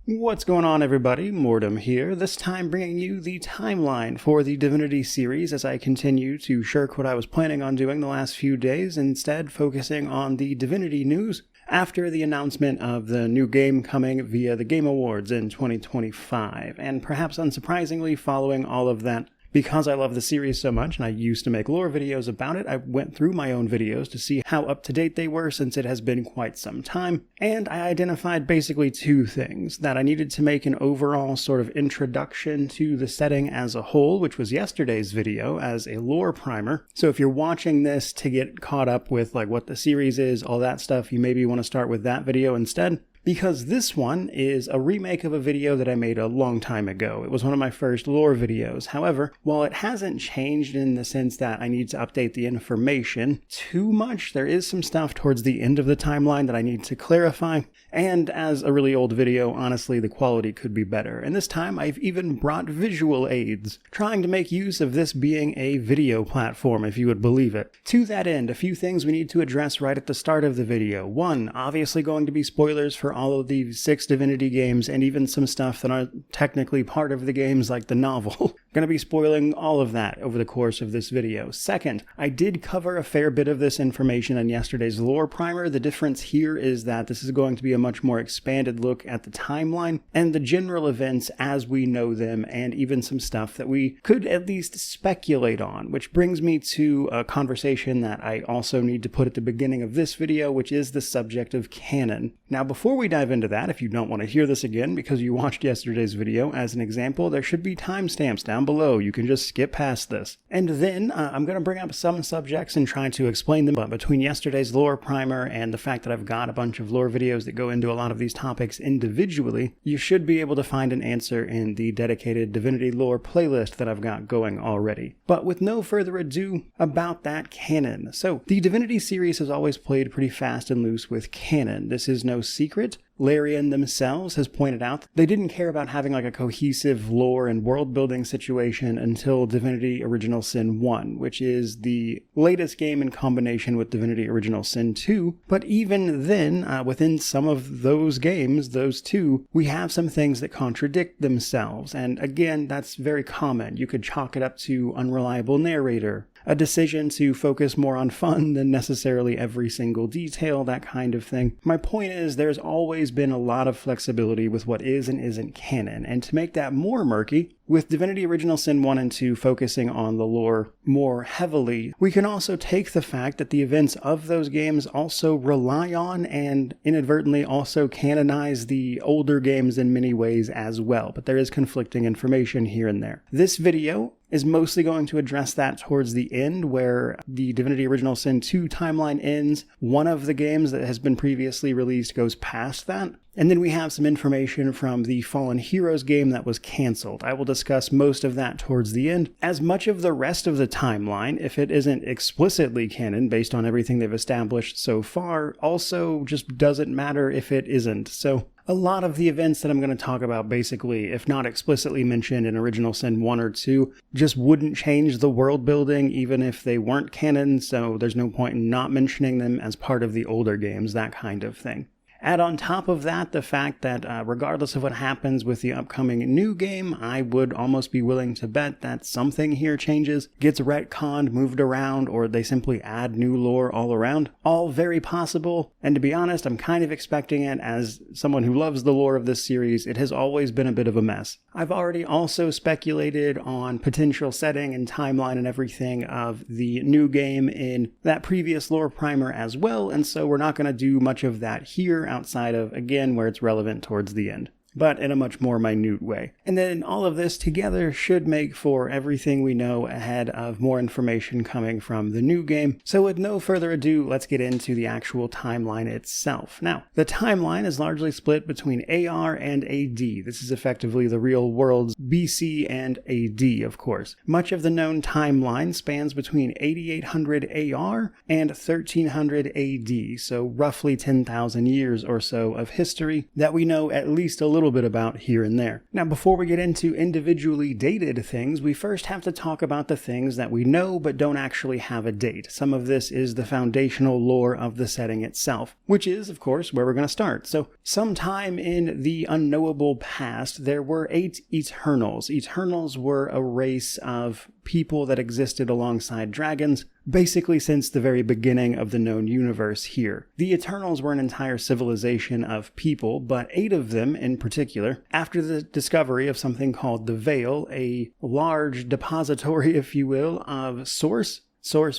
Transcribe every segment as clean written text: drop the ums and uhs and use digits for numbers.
What's going on, everybody? Mortem here, this time bringing you the timeline for the Divinity series as I continue to shirk what I was planning on doing the last few days, instead focusing on the Divinity news after the announcement of the new game coming via the Game Awards in 2025, and perhaps unsurprisingly following all of that. Because I love the series so much and I used to make lore videos about it, I went through my own videos to see how up to date they were since it has been quite some time, and I identified basically two things: that I needed to make an overall sort of introduction to the setting as a whole, which was yesterday's video as a lore primer. So if you're watching this to get caught up with like what the series is, all that stuff, you maybe want to start with that video instead. Because this one is a remake of a video that I made a long time ago. It was one of my first lore videos. However, while it hasn't changed in the sense that I need to update the information too much, there is some stuff towards the end of the timeline that I need to clarify. And as a really old video, honestly, the quality could be better. And this time I've even brought visual aids, trying to make use of this being a video platform, if you would believe it. To that end, a few things we need to address right at the start of the video. One, obviously going to be spoilers for all of the 6 Divinity games, and even some stuff that aren't technically part of the games, like the novel. I'm going to be spoiling all of that over the course of this video. Second, I did cover a fair bit of this information in yesterday's lore primer. The difference here is that this is going to be a much more expanded look at the timeline and the general events as we know them, and even some stuff that we could at least speculate on, which brings me to a conversation that I also need to put at the beginning of this video, which is the subject of canon. Now, before we dive into that, if you don't want to hear this again because you watched yesterday's video, as an example, there should be timestamps down below. You can just skip past this. And then I'm going to bring up some subjects and try to explain them. But between yesterday's lore primer and the fact that I've got a bunch of lore videos that go into a lot of these topics individually, you should be able to find an answer in the dedicated Divinity lore playlist that I've got going already. But with no further ado about that canon. So the Divinity series has always played pretty fast and loose with canon. This is no secret. Larian themselves has pointed out they didn't care about having like a cohesive lore and world building situation until Divinity Original Sin 1, which is the latest game in combination with Divinity Original Sin 2. But even then, within some of those games, those two, we have some things that contradict themselves. And again, that's very common. You could chalk it up to unreliable narrator, a decision to focus more on fun than necessarily every single detail, that kind of thing. My point is, there's always been a lot of flexibility with what is and isn't canon, and to make that more murky, with Divinity Original Sin 1 and 2 focusing on the lore more heavily, we can also take the fact that the events of those games also rely on and inadvertently also canonize the older games in many ways as well, but there is conflicting information here and there. This video is mostly going to address that towards the end, where the Divinity Original Sin 2 timeline ends. One of the games that has been previously released goes past that. And then we have some information from the Fallen Heroes game that was cancelled. I will discuss most of that towards the end, as much of the rest of the timeline, if it isn't explicitly canon based on everything they've established so far, also just doesn't matter if it isn't. So a lot of the events that I'm going to talk about, basically, if not explicitly mentioned in Original Sin 1 or 2, just wouldn't change the world building even if they weren't canon, so there's no point in not mentioning them as part of the older games, that kind of thing. Add on top of that the fact that regardless of what happens with the upcoming new game, I would almost be willing to bet that something here changes, gets retconned, moved around, or they simply add new lore all around. All very possible, and to be honest, I'm kind of expecting it. As someone who loves the lore of this series, it has always been a bit of a mess. I've already also speculated on potential setting and timeline and everything of the new game in that previous lore primer as well, and so we're not going to do much of that here, outside of, again, where it's relevant towards the end, but in a much more minute way. And then all of this together should make for everything we know ahead of more information coming from the new game. So with no further ado, let's get into the actual timeline itself. Now, the timeline is largely split between AR and AD. This is effectively the real world's BC and AD, of course. Much of the known timeline spans between 8800 AR and 1300 AD, so roughly 10,000 years or so of history that we know at least a little little bit about here and there. Now, before we get into individually dated things, we first have to talk about the things that we know but don't actually have a date. Some of this is the foundational lore of the setting itself, which is, of course, where we're going to start. So, sometime in the unknowable past, there were 8 Eternals. Eternals were a race of people that existed alongside dragons, basically since the very beginning of the known universe here. The Eternals were an entire civilization of people, but 8 of them in particular, after the discovery of something called the Veil, a large depository, if you will, of Source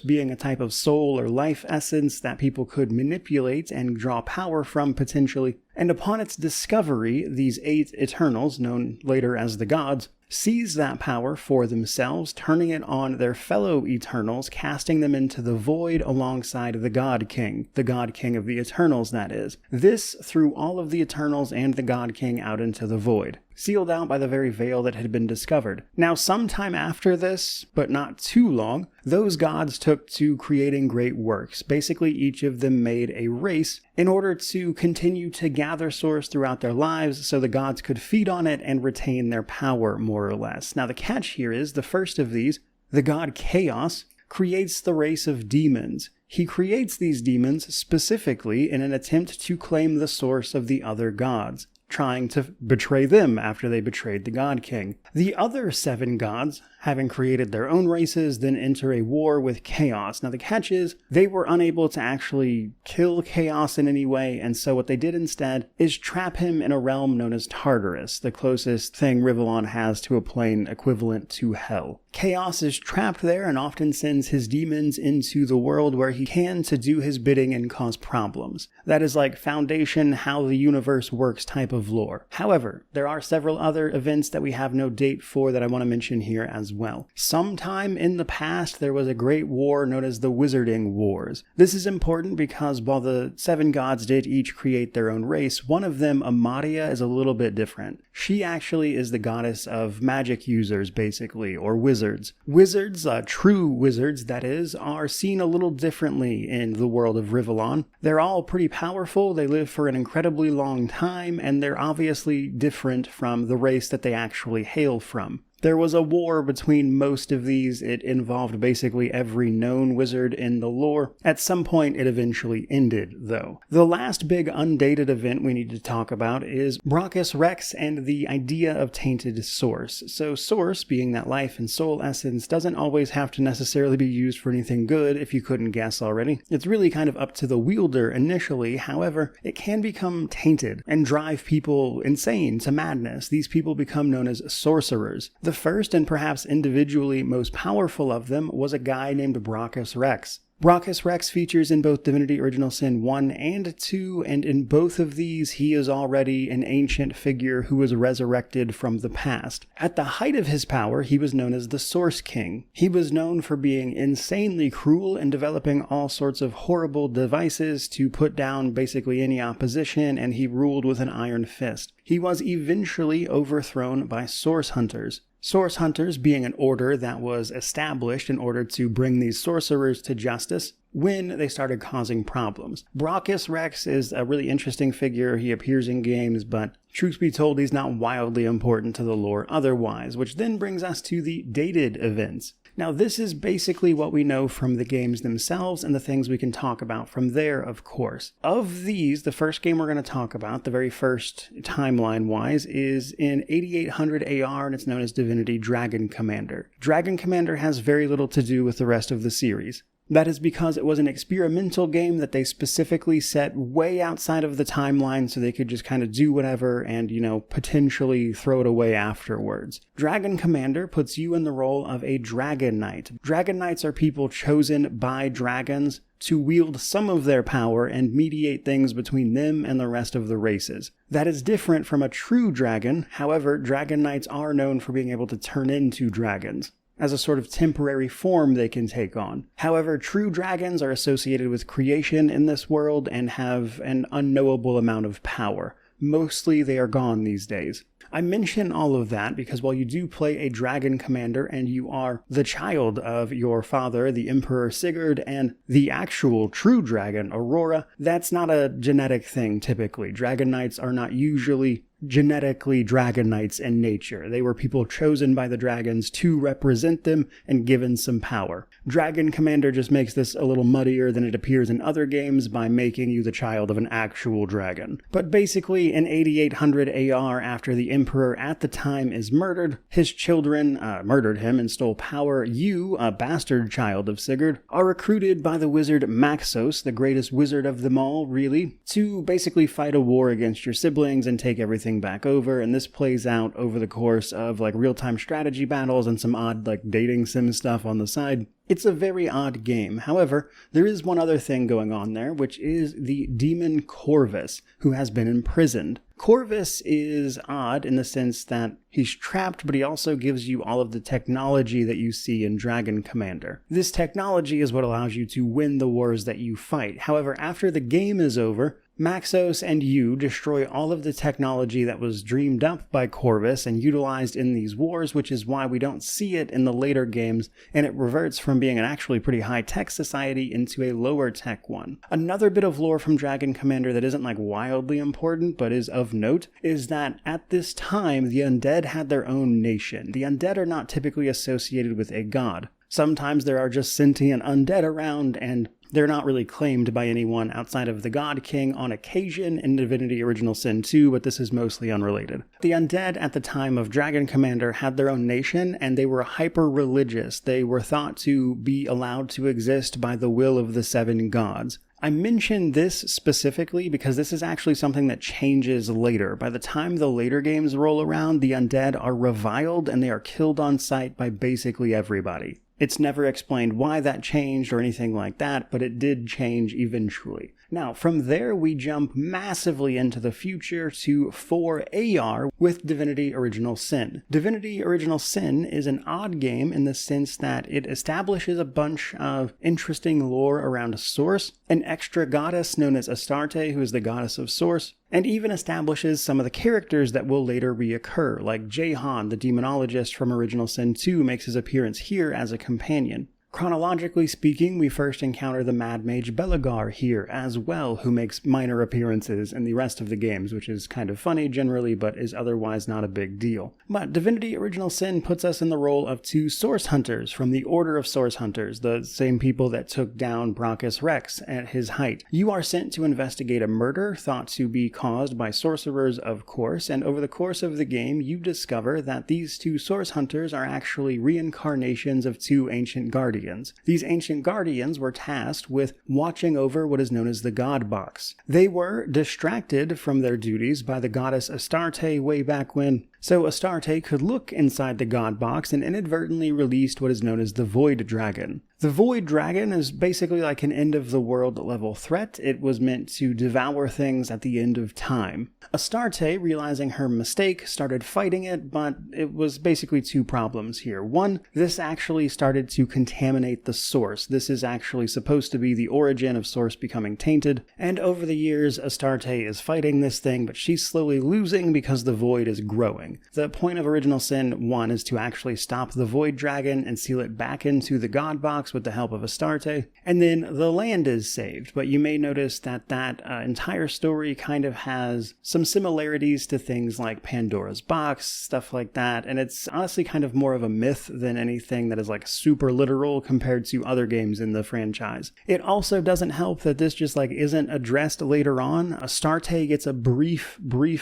being a type of soul or life essence that people could manipulate and draw power from potentially. And upon its discovery, these 8 Eternals, known later as the gods, seized that power for themselves, turning it on their fellow Eternals, casting them into the void alongside the God King of the Eternals, that is. This threw all of the Eternals and the God King out into the void, sealed out by the very veil that had been discovered. Now, sometime after this, but not too long, those gods took to creating great works. Basically, each of them made a race in order to continue to gather Source throughout their lives so the gods could feed on it and retain their power, more or less. Now, the catch here is the first of these, the god Chaos, creates the race of demons. He creates these demons specifically in an attempt to claim the source of the other gods, trying to betray them after they betrayed the God King. The other 7 gods, having created their own races, then enter a war with Chaos. Now the catch is, they were unable to actually kill Chaos in any way, and so what they did instead is trap him in a realm known as Tartarus, the closest thing Rivellon has to a plane equivalent to Hell. Chaos is trapped there and often sends his demons into the world where he can to do his bidding and cause problems. That is like foundation, how the universe works type of lore. However, there are several other events that we have no date for that I want to mention here as well. Sometime in the past, there was a great war known as the Wizarding Wars. This is important because while the 7 gods did each create their own race, one of them, Amadia, is a little bit different. She actually is the goddess of magic users, basically, or wizards. Wizards, true wizards that is, are seen a little differently in the world of Rivellon. They're all pretty powerful, they live for an incredibly long time, and they're obviously different from the race that they actually hail from. There was a war between most of these. It involved basically every known wizard in the lore. At some point, it eventually ended, though. The last big undated event we need to talk about is Brachus Rex and the idea of tainted Source. So Source, being that life and soul essence, doesn't always have to necessarily be used for anything good, if you couldn't guess already. It's really kind of up to the wielder initially. However, it can become tainted and drive people insane to madness. These people become known as sorcerers. The first and perhaps individually most powerful of them was a guy named Brachus Rex. Brachus Rex features in both Divinity Original Sin 1 and 2, and in both of these he is already an ancient figure who was resurrected from the past. At the height of his power, he was known as the Source King. He was known for being insanely cruel and developing all sorts of horrible devices to put down basically any opposition, and he ruled with an iron fist. He was eventually overthrown by Source Hunters. Source Hunters being an order that was established in order to bring these sorcerers to justice when they started causing problems. Brachus Rex is a really interesting figure. He appears in games, but truth be told, he's not wildly important to the lore otherwise, which then brings us to the dated events. Now, this is basically what we know from the games themselves and the things we can talk about from there, of course. Of these, the first game we're going to talk about, the very first timeline-wise, is in 8800 AR, and it's known as Divinity Dragon Commander. Dragon Commander has very little to do with the rest of the series. That is because it was an experimental game that they specifically set way outside of the timeline so they could just kind of do whatever and, potentially throw it away afterwards. Dragon Commander puts you in the role of a Dragon Knight. Dragon Knights are people chosen by dragons to wield some of their power and mediate things between them and the rest of the races. That is different from a true dragon. However, Dragon Knights are known for being able to turn into dragons as a sort of temporary form they can take on. However, true dragons are associated with creation in this world and have an unknowable amount of power. Mostly they are gone these days. I mention all of that because while you do play a dragon commander and you are the child of your father, the Emperor Sigurd, and the actual true dragon, Aurora, that's not a genetic thing typically. Dragon Knights are not usually genetically dragon knights in nature. They were people chosen by the dragons to represent them and given some power. Dragon Commander just makes this a little muddier than it appears in other games by making you the child of an actual dragon. But basically, in 8800 AR, after the Emperor at the time is murdered, his children murdered him and stole power. You, a bastard child of Sigurd, are recruited by the wizard Maxos, the greatest wizard of them all, really, to basically fight a war against your siblings and take everything back over. And this plays out over the course of real-time strategy battles and some odd dating sim stuff on the side. It's a very odd game. However, there is one other thing going on there, which is the demon Corvus, who has been imprisoned. Corvus is odd in the sense that he's trapped, but he also gives you all of the technology that you see in Dragon Commander. This technology is what allows you to win the wars that you fight. However, after the game is over, Maxos and you destroy all of the technology that was dreamed up by Corvus and utilized in these wars, which is why we don't see it in the later games, and it reverts from being an actually pretty high-tech society into a lower-tech one. Another bit of lore from Dragon Commander that isn't wildly important, but is of note, is that at this time, the undead had their own nation. The undead are not typically associated with a god. Sometimes there are just sentient undead around, and they're not really claimed by anyone outside of the God King on occasion in Divinity Original Sin 2, but this is mostly unrelated. The undead at the time of Dragon Commander had their own nation, and they were hyper-religious. They were thought to be allowed to exist by the will of the seven gods. I mention this specifically because this is actually something that changes later. By the time the later games roll around, the undead are reviled and they are killed on sight by basically everybody. It's never explained why that changed or anything like that, but it did change eventually. Now, from there, we jump massively into the future to 4 AR with Divinity Original Sin. Divinity Original Sin is an odd game in the sense that it establishes a bunch of interesting lore around a source, an extra goddess known as Astarte, who is the goddess of source, and even establishes some of the characters that will later reoccur, like Jahan, the demonologist from Original Sin 2, makes his appearance here as a companion. Chronologically speaking, we first encounter the Mad Mage Belagar here as well, who makes minor appearances in the rest of the games, which is kind of funny generally, but is otherwise not a big deal. But Divinity Original Sin puts us in the role of 2 Source Hunters from the Order of Source Hunters, the same people that took down Brachus Rex at his height. You are sent to investigate a murder thought to be caused by sorcerers, of course, and over the course of the game, you discover that these 2 Source Hunters are actually reincarnations of 2 ancient guardians. These ancient guardians were tasked with watching over what is known as the God Box. They were distracted from their duties by the goddess Astarte way back when, so Astarte could look inside the God Box and inadvertently released what is known as the Void Dragon. The Void Dragon is basically like an end-of-the-world level threat. It was meant to devour things at the end of time. Astarte, realizing her mistake, started fighting it, but it was basically 2 problems here. One, this actually started to contaminate the source. This is actually supposed to be the origin of source becoming tainted, and over the years, Astarte is fighting this thing, but she's slowly losing because the Void is growing. The point of Original Sin 1 is to actually stop the Void Dragon and seal it back into the God Box with the help of Astarte, and then the land is saved. But you may notice that entire story kind of has some similarities to things like Pandora's Box, stuff like that, and it's honestly kind of more of a myth than anything that is super literal compared to other games in the franchise. It also doesn't help that this just isn't addressed later on. Astarte gets a brief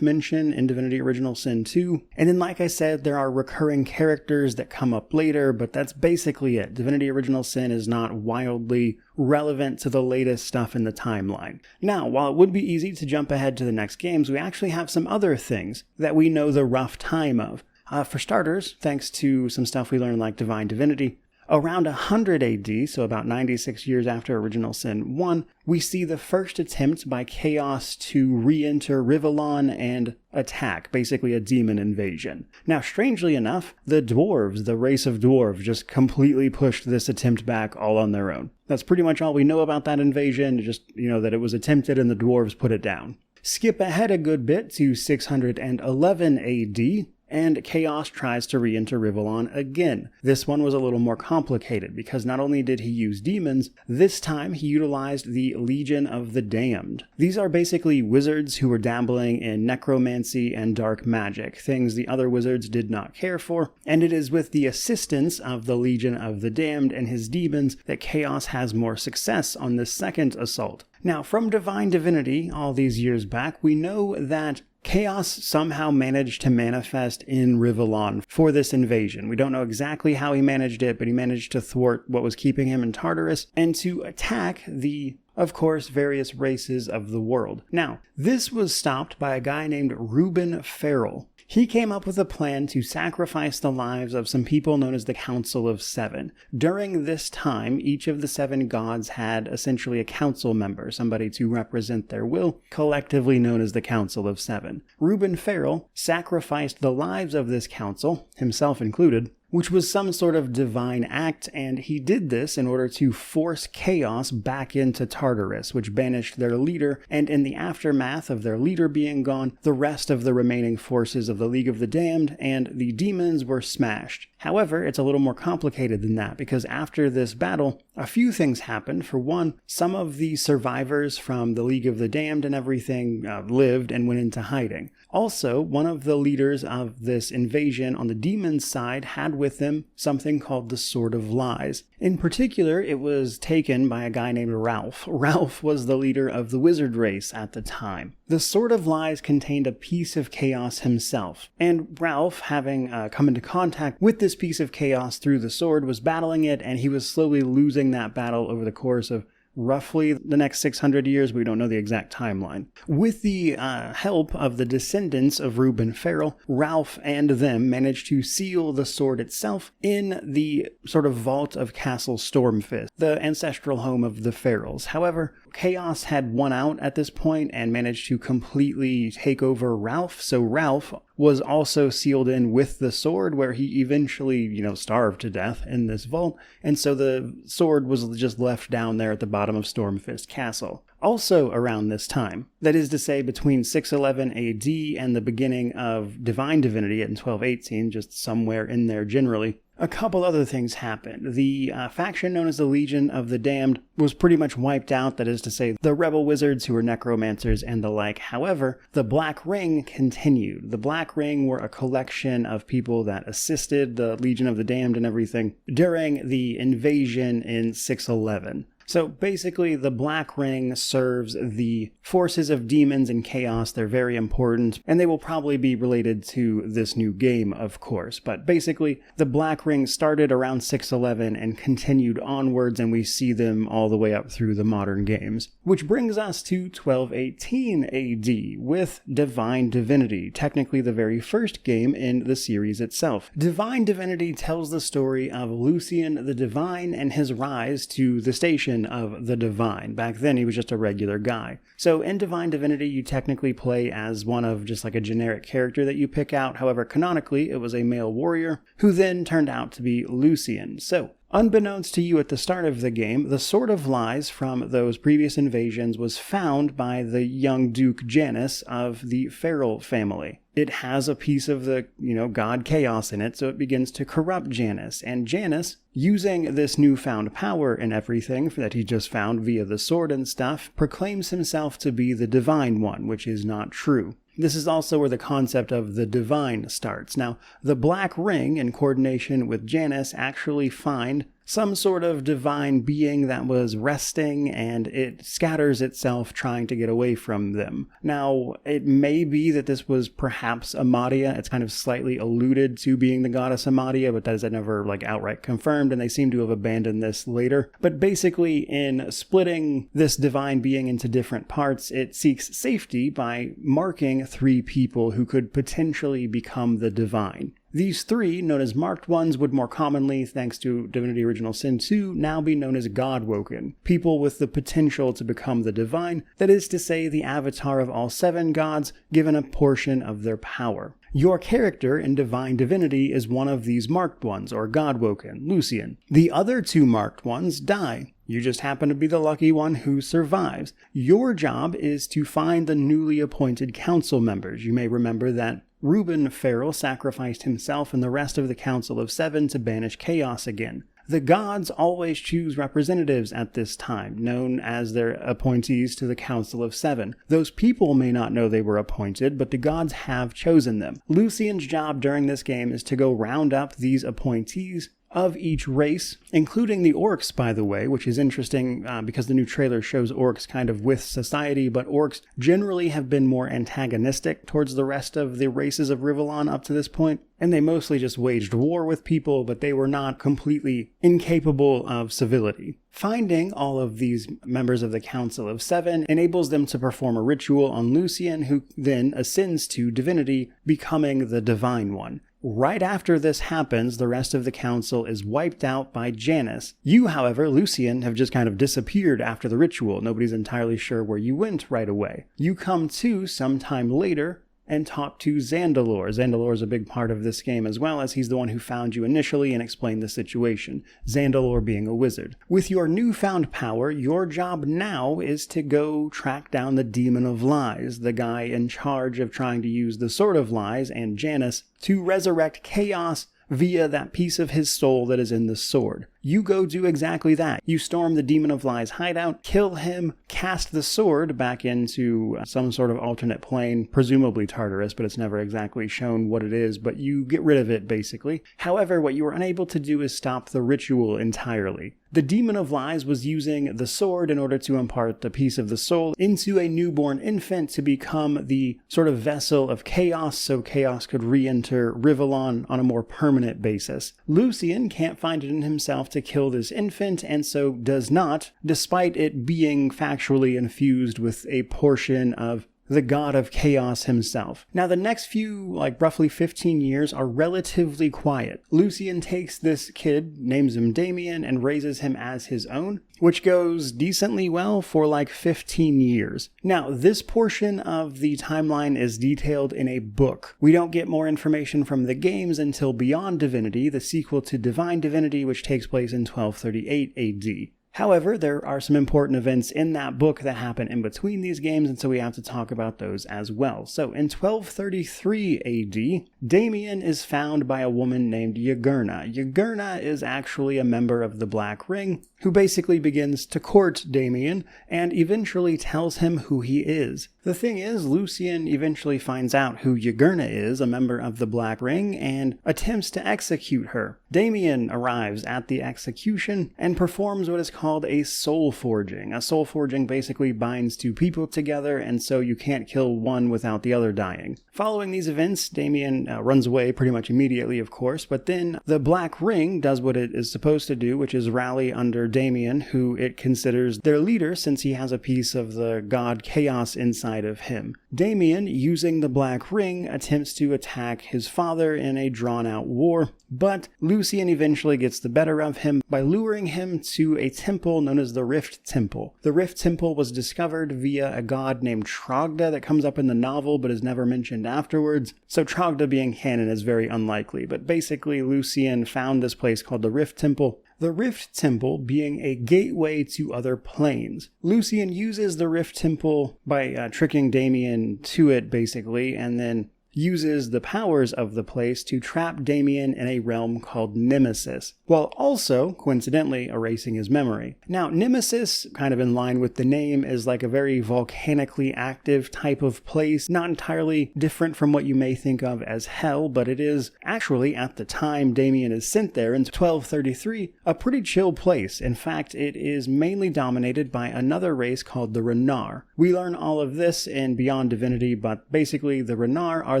mention in Divinity Original Sin 2, and then like I said, there are recurring characters that come up later, but that's basically it. Divinity Original Sin is not wildly relevant to the latest stuff in the timeline. Now, while it would be easy to jump ahead to the next games, we actually have some other things that we know the rough time of. For starters, thanks to some stuff we learned like Divine Divinity, around 100 AD, so about 96 years after Original Sin 1, we see the first attempt by Chaos to re-enter Rivellon and attack, basically a demon invasion. Now, strangely enough, the dwarves, the race of dwarves, just completely pushed this attempt back all on their own. That's pretty much all we know about that invasion, just, that it was attempted and the dwarves put it down. Skip ahead a good bit to 611 AD, and Chaos tries to re-enter Rivellon again. This one was a little more complicated, because not only did he use demons, this time he utilized the Legion of the Damned. These are basically wizards who were dabbling in necromancy and dark magic, things the other wizards did not care for, and it is with the assistance of the Legion of the Damned and his demons that Chaos has more success on this second assault. Now, from Divine Divinity all these years back, we know that Chaos somehow managed to manifest in Rivellon for this invasion. We don't know exactly how he managed it, but he managed to thwart what was keeping him in Tartarus and to attack the, of course, various races of the world. Now, this was stopped by a guy named Reuben Farrell. He came up with a plan to sacrifice the lives of some people known as the Council of Seven. During this time, each of the 7 gods had essentially a council member, somebody to represent their will, collectively known as the Council of Seven. Reuben Farrell sacrificed the lives of this council, himself included, which was some sort of divine act, and he did this in order to force Chaos back into Tartarus, which banished their leader, and in the aftermath of their leader being gone, the rest of the remaining forces of the League of the Damned and the demons were smashed. However, it's a little more complicated than that, because after this battle, a few things happened. For one, some of the survivors from the League of the Damned and everything lived and went into hiding. Also, one of the leaders of this invasion on the demons' side had with him something called the Sword of Lies. In particular, it was taken by a guy named Ralph. Ralph was the leader of the wizard race at the time. The Sword of Lies contained a piece of Chaos himself, and Ralph, having come into contact with this piece of Chaos through the sword, was battling it, and he was slowly losing that battle over the course of roughly the next 600 years. We don't know the exact timeline. With the help of the descendants of Reuben Farrell, Ralph and them managed to seal the sword itself in the sort of vault of Castle Stormfist, the ancestral home of the Farrells. However, Chaos had won out at this point and managed to completely take over Ralph, so Ralph was also sealed in with the sword, where he eventually, starved to death in this vault, and so the sword was just left down there at the bottom of Stormfist Castle. Also around this time, that is to say between 611 AD and the beginning of Divine Divinity in 1218, just somewhere in there generally, a couple other things happened. The faction known as the Legion of the Damned was pretty much wiped out, that is to say the rebel wizards who were necromancers and the like. However, the Black Ring continued. The Black Ring were a collection of people that assisted the Legion of the Damned and everything during the invasion in 611. So basically, the Black Ring serves the forces of demons and chaos. They're very important, and they will probably be related to this new game, of course. But basically, the Black Ring started around 611 and continued onwards, and we see them all the way up through the modern games. Which brings us to 1218 AD with Divine Divinity, technically the very first game in the series itself. Divine Divinity tells the story of Lucian the Divine and his rise to the station of the Divine. Back then he was just a regular guy. So in Divine Divinity you technically play as one of just like a generic character that you pick out. However, canonically it was a male warrior who then turned out to be Lucian. So unbeknownst to you at the start of the game, the Sword of Lies from those previous invasions was found by the young Duke Janus of the Farrell family. It has a piece of the, god Chaos in it, so it begins to corrupt Janus. And Janus, using this newfound power and everything that he just found via the sword and stuff, proclaims himself to be the Divine One, which is not true. This is also where the concept of the divine starts. Now, the Black Ring, in coordination with Janus, actually find some sort of divine being that was resting, and it scatters itself trying to get away from them. Now, it may be that this was perhaps Amadia. It's kind of slightly alluded to being the goddess Amadia, but that is never outright confirmed, and they seem to have abandoned this later. But basically, in splitting this divine being into different parts, it seeks safety by marking 3 people who could potentially become the divine. These 3, known as Marked Ones, would more commonly, thanks to Divinity Original Sin 2, now be known as Godwoken, people with the potential to become the divine, that is to say the avatar of all 7 gods, given a portion of their power. Your character in Divine Divinity is one of these Marked Ones, or Godwoken, Lucian. The other 2 Marked Ones die. You just happen to be the lucky one who survives. Your job is to find the newly appointed council members. You may remember that Reuben Farrell sacrificed himself and the rest of the Council of Seven to banish chaos again. The gods always choose representatives at this time, known as their appointees to the Council of Seven. Those people may not know they were appointed, but the gods have chosen them. Lucien's job during this game is to go round up these appointees of each race, including the orcs, by the way, which is interesting because the new trailer shows orcs kind of with society, but orcs generally have been more antagonistic towards the rest of the races of Rivellon up to this point, and they mostly just waged war with people, but they were not completely incapable of civility. Finding all of these members of the Council of Seven enables them to perform a ritual on Lucien, who then ascends to divinity, becoming the Divine One. Right after this happens, the rest of the council is wiped out by Janus. You, however, Lucien, have just kind of disappeared after the ritual. Nobody's entirely sure where you went right away. You come to sometime later and talk to Zandalor. Zandalor is a big part of this game as well, as he's the one who found you initially and explained the situation. Zandalor being a wizard. With your newfound power, your job now is to go track down the Demon of Lies, the guy in charge of trying to use the Sword of Lies and Janus to resurrect chaos via that piece of his soul that is in the sword. You go do exactly that. You storm the Demon of Lies hideout, kill him, cast the sword back into some sort of alternate plane, presumably Tartarus, but it's never exactly shown what it is, but you get rid of it basically. However, what you were unable to do is stop the ritual entirely. The Demon of Lies was using the sword in order to impart a piece of the soul into a newborn infant to become the sort of vessel of chaos, so chaos could re-enter Rivellon on a more permanent basis. Lucien can't find it in himself to kill this infant, and so does not, despite it being factually infused with a portion of the god of chaos himself. Now, the next few, roughly 15 years are relatively quiet. Lucien takes this kid, names him Damien, and raises him as his own, which goes decently well for 15 years. Now, this portion of the timeline is detailed in a book. We don't get more information from the games until Beyond Divinity, the sequel to Divine Divinity, which takes place in 1238 AD. However, there are some important events in that book that happen in between these games, and so we have to talk about those as well. So, in 1233 AD, Damien is found by a woman named Yagurna. Yagurna is actually a member of the Black Ring, who basically begins to court Damien and eventually tells him who he is. The thing is, Lucien eventually finds out who Yagurna is, a member of the Black Ring, and attempts to execute her. Damien arrives at the execution and performs what is called a soul forging. A soul forging basically binds two people together, and so you can't kill one without the other dying. Following these events, Damien runs away pretty much immediately, of course, but then the Black Ring does what it is supposed to do, which is rally under Damien, who it considers their leader since he has a piece of the god Chaos inside of him. Damien, using the Black Ring, attempts to attack his father in a drawn-out war, but Lucien eventually gets the better of him by luring him to a temple known as the Rift Temple. The Rift Temple was discovered via a god named Trogda that comes up in the novel but is never mentioned afterwards, so Trogda being canon is very unlikely, but basically Lucien found this place called the Rift Temple. The Rift Temple being a gateway to other planes. Lucien uses the Rift Temple by tricking Damien to it, basically, and then uses the powers of the place to trap Damien in a realm called Nemesis, while also, coincidentally, erasing his memory. Now, Nemesis, kind of in line with the name, is like a very volcanically active type of place, not entirely different from what you may think of as hell, but it is actually, at the time Damien is sent there in 1233, a pretty chill place. In fact, it is mainly dominated by another race called the Renar. We learn all of this in Beyond Divinity, but basically the Renar are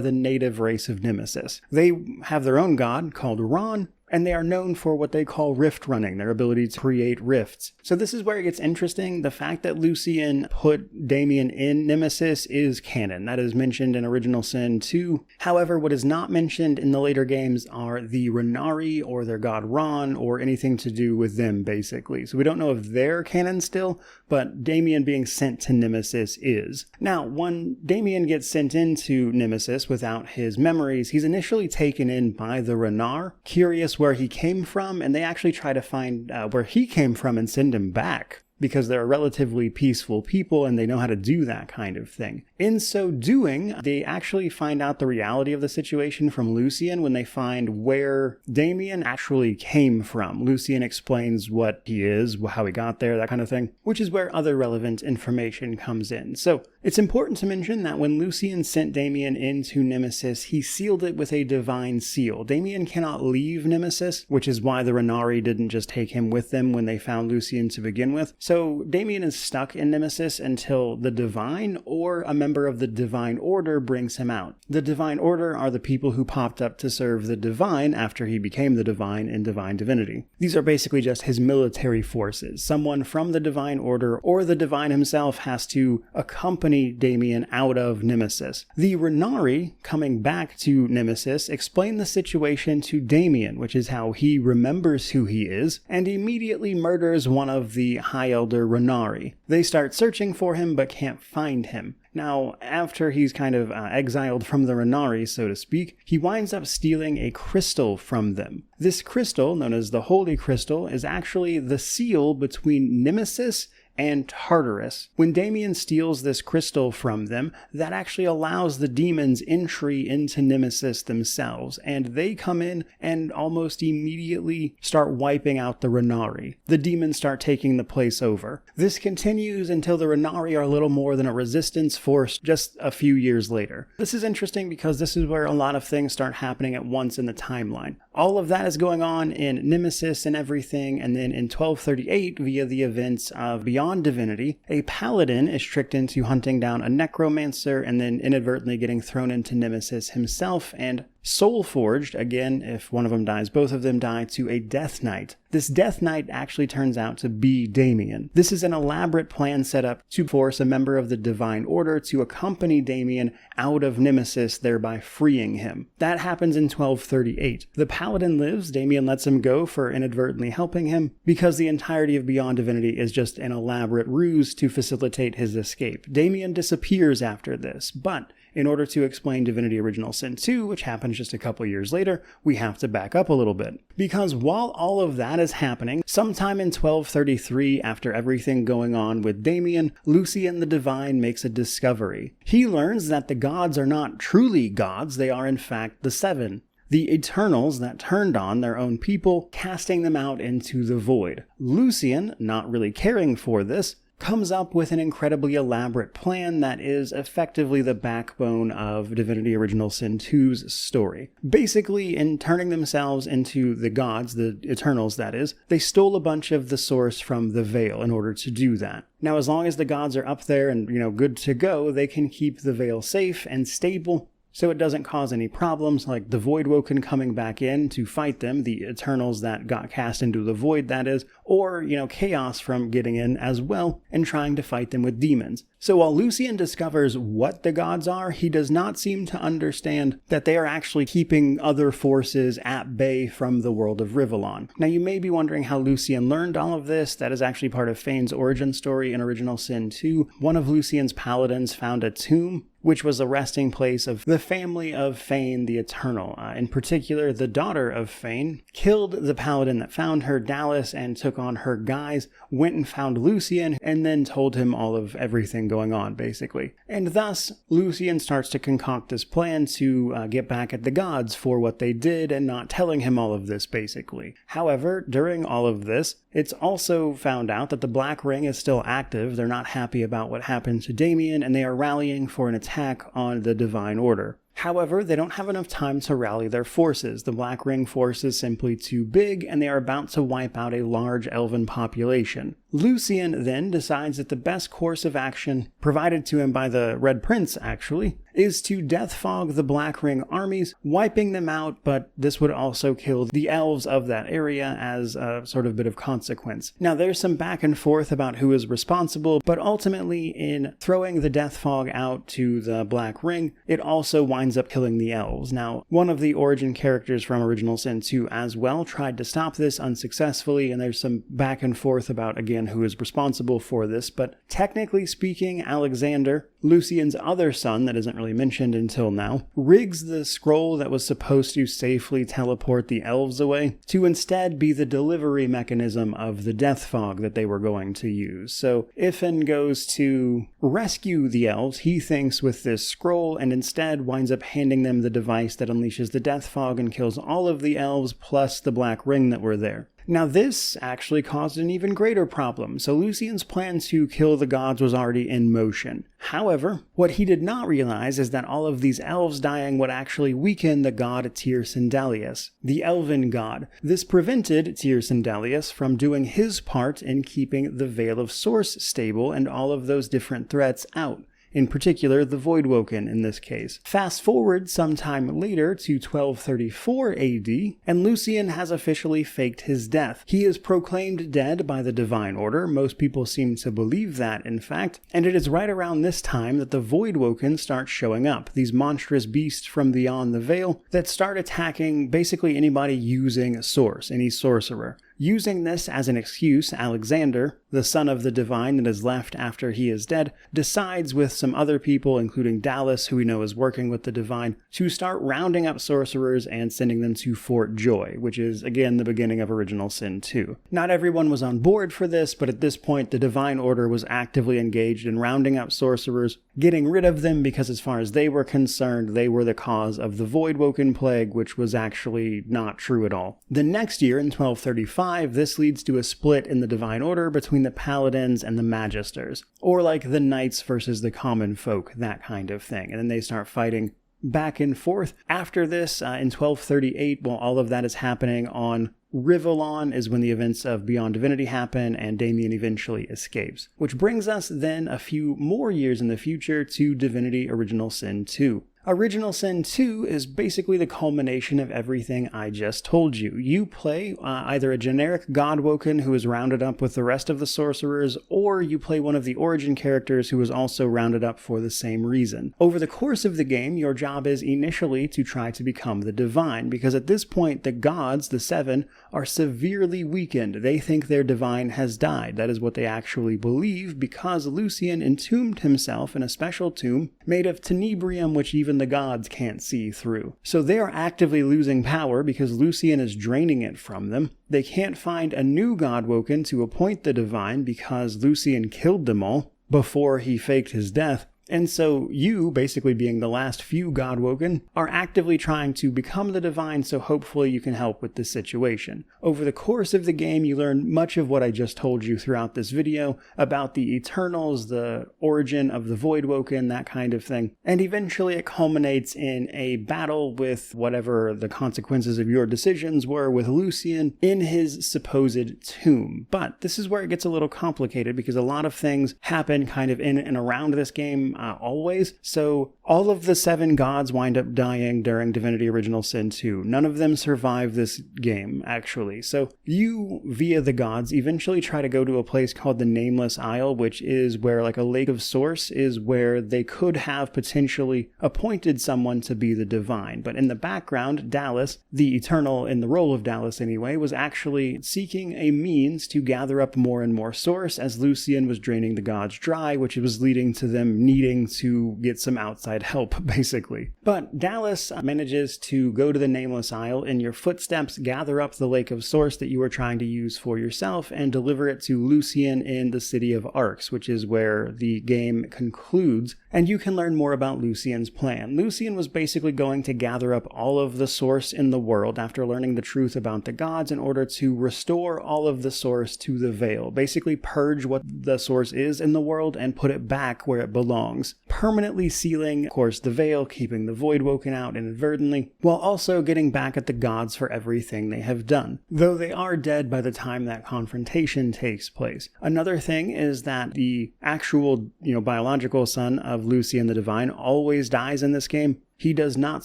the native race of Nemesis. They have their own god called Ron, and they are known for what they call rift running, their ability to create rifts. So this is where it gets interesting. The fact that Lucien put Damien in Nemesis is canon. That is mentioned in Original Sin 2. However, what is not mentioned in the later games are the Renari or their god Ron or anything to do with them, basically. So we don't know if they're canon still, but Damien being sent to Nemesis is. Now, when Damien gets sent into Nemesis without his memories, he's initially taken in by the Renar, curious where he came from, and they actually try to find where he came from and send him back. because they're a relatively peaceful people and they know how to do that kind of thing. In so doing, they actually find out the reality of the situation from Lucian when they find where Damien actually came from. Lucian explains what he is, how he got there, that kind of thing, which is where other relevant information comes in. So it's important to mention that when Lucian sent Damien into Nemesis, he sealed it with a divine seal. Damien cannot leave Nemesis, which is why the Renari didn't just take him with them when they found Lucian to begin with. So Damien is stuck in Nemesis until the Divine or a member of the Divine Order brings him out. The Divine Order are the people who popped up to serve the Divine after he became the Divine in Divine Divinity. These are basically just his military forces. Someone from the Divine Order or the Divine himself has to accompany Damien out of Nemesis. The Renari, coming back to Nemesis, explain the situation to Damien, which is how he remembers who he is, and immediately murders one of the High Elder Renari. They start searching for him but can't find him. Now, after he's kind of exiled from the Renari, so to speak, he winds up stealing a crystal from them. This crystal, known as the Holy Crystal, is actually the seal between Nemesis and Tartarus. When Damien steals this crystal from them, that actually allows the demons entry into Nemesis themselves, and they come in and almost immediately start wiping out the Renari. The demons start taking the place over. This continues until the Renari are little more than a resistance force just a few years later. This is interesting because this is where a lot of things start happening at once in the timeline. All of that is going on in Nemesis and everything, and then in 1238, via the events of Beyond Divinity, a paladin is tricked into hunting down a necromancer and then inadvertently getting thrown into Nemesis himself and soul forged, again, if one of them dies, both of them die, to a Death Knight. This Death Knight actually turns out to be Damien. This is an elaborate plan set up to force a member of the Divine Order to accompany Damien out of Nemesis, thereby freeing him. That happens in 1238. The paladin lives, Damien lets him go for inadvertently helping him, because the entirety of Beyond Divinity is just an elaborate ruse to facilitate his escape. Damien disappears after this, but in order to explain Divinity Original Sin 2, which happens just a couple years later, we have to back up a little bit. Because while all of that is happening, sometime in 1233, after everything going on with Damien, Lucian the Divine makes a discovery. He learns that the gods are not truly gods, they are in fact the Seven. The Eternals that turned on their own people, casting them out into the void. Lucian, not really caring for this, comes up with an incredibly elaborate plan that is effectively the backbone of Divinity Original Sin 2's story. Basically, in turning themselves into the gods, the Eternals that is, they stole a bunch of the source from the Veil in order to do that. Now, as long as the gods are up there and, good to go, they can keep the Veil safe and stable, so it doesn't cause any problems like the Voidwoken coming back in to fight them, the Eternals that got cast into the Void that is, or, Chaos from getting in as well and trying to fight them with demons. So while Lucian discovers what the gods are, he does not seem to understand that they are actually keeping other forces at bay from the world of Rivellon. Now you may be wondering how Lucian learned all of this. That is actually part of Fane's origin story in Original Sin 2. One of Lucian's paladins found a tomb, which was a resting place of the family of Fane the Eternal. In particular, the daughter of Fane killed the paladin that found her, Dallas, and took on her guise, went and found Lucian, and then told him all of everything going on, basically. And thus, Lucian starts to concoct this plan to get back at the gods for what they did and not telling him all of this, basically. However, during all of this, it's also found out that the Black Ring is still active. They're not happy about what happened to Damien, and they are rallying for an attack on the Divine Order. However, they don't have enough time to rally their forces. The Black Ring force is simply too big, and they are about to wipe out a large elven population. Lucian then decides that the best course of action, provided to him by the Red Prince actually, is to death fog the Black Ring armies, wiping them out, but this would also kill the elves of that area as a sort of bit of consequence. Now there's some back and forth about who is responsible, but ultimately in throwing the death fog out to the Black Ring, it also winds up killing the elves. Now, one of the origin characters from Original Sin 2 as well tried to stop this unsuccessfully, and there's some back and forth about, again, who is responsible for this, but technically speaking, Alexander, Lucien's other son, that isn't really mentioned until now, rigs the scroll that was supposed to safely teleport the elves away to instead be the delivery mechanism of the death fog that they were going to use. So Ifen goes to rescue the elves, he thinks, with this scroll, and instead winds up handing them the device that unleashes the death fog and kills all of the elves plus the black ring that were there. Now this actually caused an even greater problem, so Lucien's plan to kill the gods was already in motion. However, what he did not realize is that all of these elves dying would actually weaken the god Tyr Sindalius, the elven god. This prevented Tyr Sindalius from doing his part in keeping the Veil of Source stable and all of those different threats out. In particular, the Voidwoken in this case. Fast forward sometime later to 1234 AD, and Lucien has officially faked his death. He is proclaimed dead by the Divine Order, most people seem to believe that in fact, and it is right around this time that the Voidwoken start showing up, these monstrous beasts from beyond the Veil that start attacking basically anybody using a source, any sorcerer. Using this as an excuse, Alexander, the son of the divine that is left after he is dead, decides with some other people, including Dallas, who we know is working with the divine, to start rounding up sorcerers and sending them to Fort Joy, which is, again, the beginning of Original Sin 2. Not everyone was on board for this, but at this point, the Divine Order was actively engaged in rounding up sorcerers, getting rid of them because as far as they were concerned, they were the cause of the Voidwoken plague, which was actually not true at all. The next year, in 1235, this leads to a split in the Divine Order between the Paladins and the Magisters, or like the Knights versus the Common Folk, that kind of thing, and then they start fighting back and forth. After this, in 1238, while all of that is happening on Rivellon, is when the events of Beyond Divinity happen and Damien eventually escapes. Which brings us then a few more years in the future to Divinity Original Sin 2. Original Sin 2 is basically the culmination of everything I just told you. You play either a generic Godwoken who is rounded up with the rest of the sorcerers, or you play one of the origin characters who is also rounded up for the same reason. Over the course of the game, your job is initially to try to become the divine, because at this point the gods, the seven, are severely weakened. They think their divine has died. That is what they actually believe, because Lucien entombed himself in a special tomb made of tenebrium, which even the gods can't see through. So they are actively losing power because Lucien is draining it from them. They can't find a new Godwoken to appoint the divine because Lucien killed them all before he faked his death. And so you, basically being the last few Godwoken, are actively trying to become the divine, so hopefully you can help with this situation. Over the course of the game, you learn much of what I just told you throughout this video about the Eternals, the origin of the Voidwoken, that kind of thing. And eventually it culminates in a battle with whatever the consequences of your decisions were with Lucien in his supposed tomb. But this is where it gets a little complicated because a lot of things happen kind of in and around this game always. So all of the seven gods wind up dying during Divinity Original Sin 2. None of them survive this game, actually. So you, via the gods, eventually try to go to a place called the Nameless Isle, which is where like a lake of source is where they could have potentially appointed someone to be the divine. But in the background, Dallas, the Eternal in the role of Dallas anyway, was actually seeking a means to gather up more and more source as Lucien was draining the gods dry, which was leading to them needing to get some outside help, basically. But Dallas manages to go to the Nameless Isle, in your footsteps gather up the Lake of Source that you were trying to use for yourself and deliver it to Lucien in the city of Arx, which is where the game concludes, and you can learn more about Lucien's plan. Lucien was basically going to gather up all of the source in the world after learning the truth about the gods in order to restore all of the source to the Veil, basically purge what the source is in the world and put it back where it belongs. Permanently sealing, of course, the Veil, keeping the Voidwoken out inadvertently, while also getting back at the gods for everything they have done, though they are dead by the time that confrontation takes place. Another thing is that the actual, biological son of Lucien the Divine always dies in this game. He does not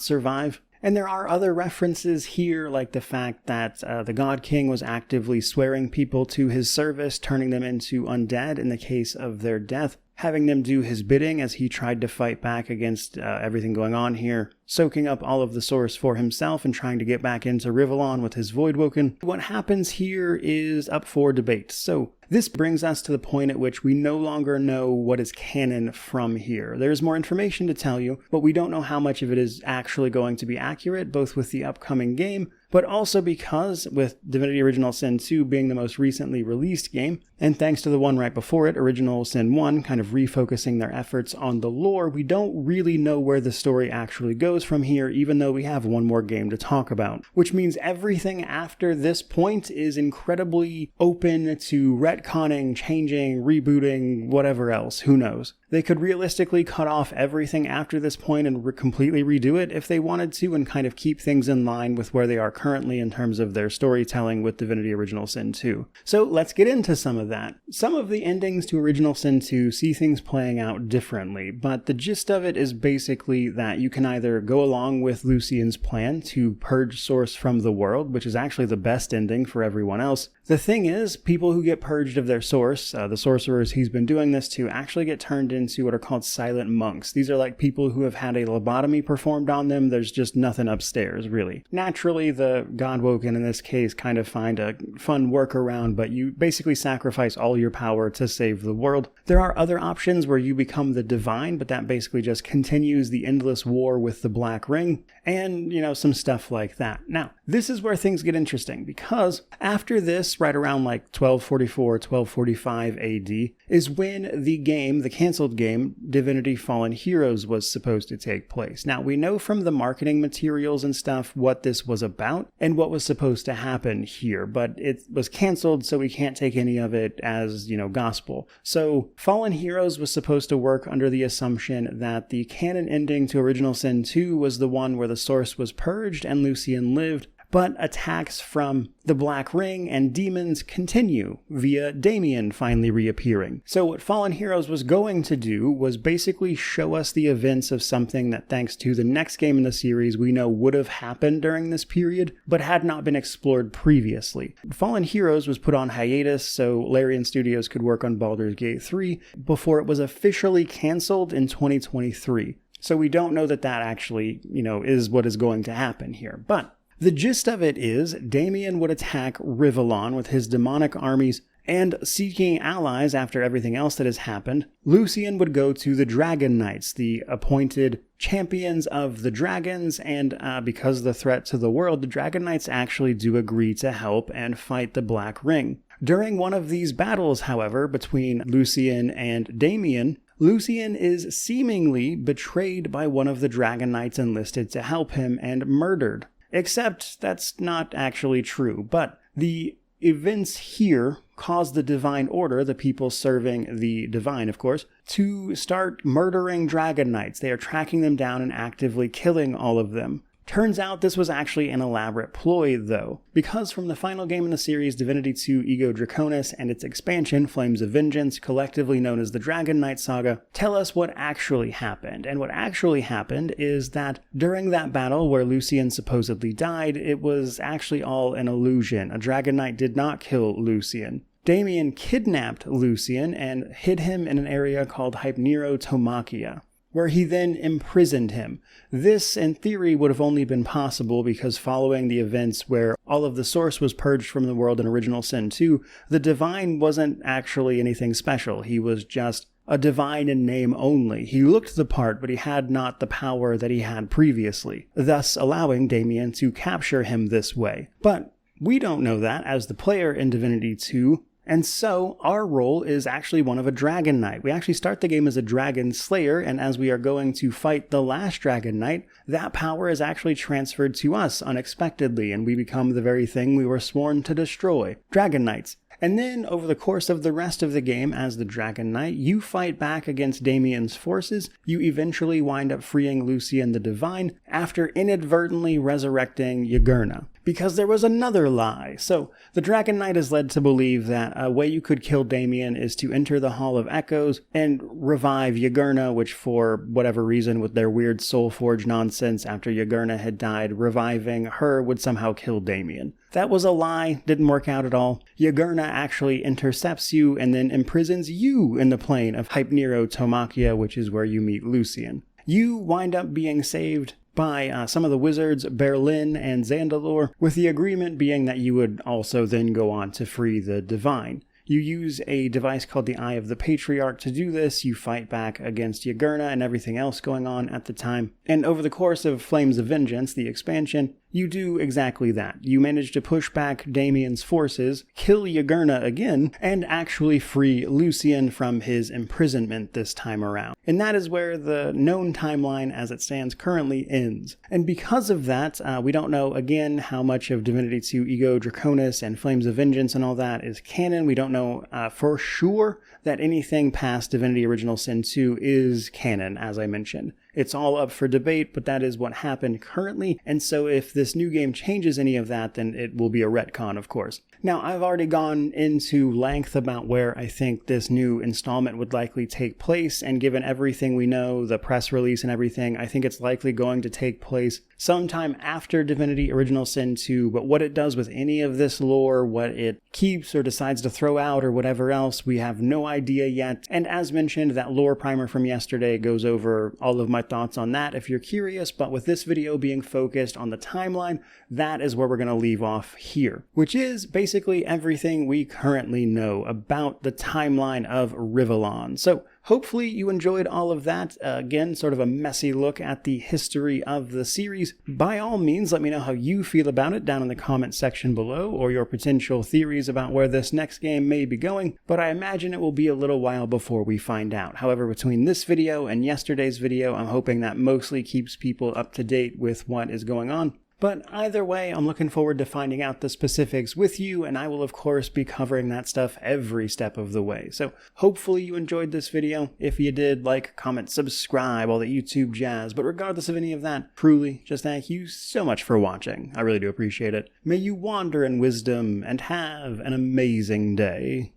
survive. And there are other references here, like the fact that the God King was actively swearing people to his service, turning them into undead in the case of their death. having them do his bidding as he tried to fight back against everything going on here, soaking up all of the source for himself and trying to get back into Rivellon with his Voidwoken. What happens here is up for debate. So this brings us to the point at which we no longer know what is canon from here. There's more information to tell you, but we don't know how much of it is actually going to be accurate, both with the upcoming game, but also because, with Divinity Original Sin 2 being the most recently released game, and thanks to the one right before it, Original Sin 1, kind of refocusing their efforts on the lore, we don't really know where the story actually goes from here, even though we have one more game to talk about. Which means everything after this point is incredibly open to retconning, changing, rebooting, whatever else, who knows. They could realistically cut off everything after this point and completely redo it if they wanted to, and kind of keep things in line with where they are currently in terms of their storytelling with Divinity Original Sin 2. So let's get into some of that. Some of the endings to Original Sin 2 see things playing out differently, but the gist of it is basically that you can either go along with Lucien's plan to purge Source from the world, which is actually the best ending for everyone else. The thing is, people who get purged of their source, the sorcerers he's been doing this to, actually get turned into what are called silent monks. These are like people who have had a lobotomy performed on them. There's just nothing upstairs, really. Naturally, the Godwoken in this case kind of find a fun workaround, but you basically sacrifice all your power to save the world. There are other options where you become the Divine, but that basically just continues the endless war with the Black Ring, and, some stuff like that. Now, this is where things get interesting, because after this, right around like 1244, 1245 AD, is when the game, the canceled game, Divinity Fallen Heroes, was supposed to take place. Now, we know from the marketing materials and stuff what this was about and what was supposed to happen here, but it was canceled, so we can't take any of it as, gospel. So, Fallen Heroes was supposed to work under the assumption that the canon ending to Original Sin 2 was the one where the source was purged and Lucien lived, but attacks from the Black Ring and demons continue via Damien finally reappearing. So what Fallen Heroes was going to do was basically show us the events of something that, thanks to the next game in the series, we know would have happened during this period, but had not been explored previously. Fallen Heroes was put on hiatus so Larian Studios could work on Baldur's Gate 3 before it was officially canceled in 2023. So we don't know that actually, is what is going to happen here. But the gist of it is, Damien would attack Rivellon with his demonic armies, and seeking allies after everything else that has happened, Lucien would go to the Dragon Knights, the appointed champions of the dragons, and because of the threat to the world, the Dragon Knights actually do agree to help and fight the Black Ring. During one of these battles, however, between Lucien and Damien, Lucien is seemingly betrayed by one of the Dragon Knights enlisted to help him and murdered. Except that's not actually true, but the events here cause the Divine Order, the people serving the Divine, of course, to start murdering Dragon Knights. They are tracking them down and actively killing all of them. Turns out this was actually an elaborate ploy, though, because from the final game in the series, Divinity 2 Ego Draconis, and its expansion, Flames of Vengeance, collectively known as the Dragon Knight Saga, tell us what actually happened. And what actually happened is that during that battle where Lucien supposedly died, it was actually all an illusion. A Dragon Knight did not kill Lucien. Damien kidnapped Lucien and hid him in an area called Hypnerotomachia, where he then imprisoned him. This, in theory, would have only been possible because following the events where all of the source was purged from the world in Original Sin 2, the Divine wasn't actually anything special. He was just a divine in name only. He looked the part, but he had not the power that he had previously, thus allowing Damien to capture him this way. But we don't know that as the player in Divinity 2, and so, our role is actually one of a Dragon Knight. We actually start the game as a Dragon Slayer, and as we are going to fight the last Dragon Knight, that power is actually transferred to us unexpectedly, and we become the very thing we were sworn to destroy, Dragon Knights. And then, over the course of the rest of the game as the Dragon Knight, you fight back against Damien's forces. You eventually wind up freeing Lucien the Divine after inadvertently resurrecting Yagurna. because there was another lie. So the Dragon Knight is led to believe that a way you could kill Damien is to enter the Hall of Echoes and revive Yagurna, which for whatever reason with their weird Soul Forge nonsense after Yagurna had died, reviving her would somehow kill Damien. That was a lie, didn't work out at all. Yagurna actually intercepts you and then imprisons you in the plane of Hypnero Tomakia, which is where you meet Lucian. You wind up being saved by some of the wizards, Berlin and Zandalore, with the agreement being that you would also then go on to free the Divine. You use a device called the Eye of the Patriarch to do this. You fight back against Yagurna and everything else going on at the time. And over the course of Flames of Vengeance, the expansion, you do exactly that. You manage to push back Damien's forces, kill Yagurna again, and actually free Lucian from his imprisonment this time around. And that is where the known timeline as it stands currently ends. And because of that, we don't know, again, how much of Divinity 2 Ego Draconis and Flames of Vengeance and all that is canon. We don't know for sure that anything past Divinity Original Sin 2 is canon, as I mentioned. It's all up for debate, but that is what happened currently, and so if this new game changes any of that, then it will be a retcon, of course. Now, I've already gone into length about where I think this new installment would likely take place, and given everything we know, the press release and everything, I think it's likely going to take place sometime after Divinity Original Sin 2, but what it does with any of this lore, what it keeps or decides to throw out or whatever else, we have no idea yet. And as mentioned, that lore primer from yesterday goes over all of my thoughts on that if you're curious, but with this video being focused on the timeline, that is where we're going to leave off here, which is basically everything we currently know about the timeline of Rivellon. So hopefully you enjoyed all of that. Again, sort of a messy look at the history of the series. By all means, let me know how you feel about it down in the comment section below, or your potential theories about where this next game may be going, but I imagine it will be a little while before we find out. However, between this video and yesterday's video, I'm hoping that mostly keeps people up to date with what is going on. But either way, I'm looking forward to finding out the specifics with you, and I will of course be covering that stuff every step of the way. So hopefully you enjoyed this video. If you did, like, comment, subscribe, all the YouTube jazz. But regardless of any of that, truly, just thank you so much for watching. I really do appreciate it. May you wander in wisdom and have an amazing day.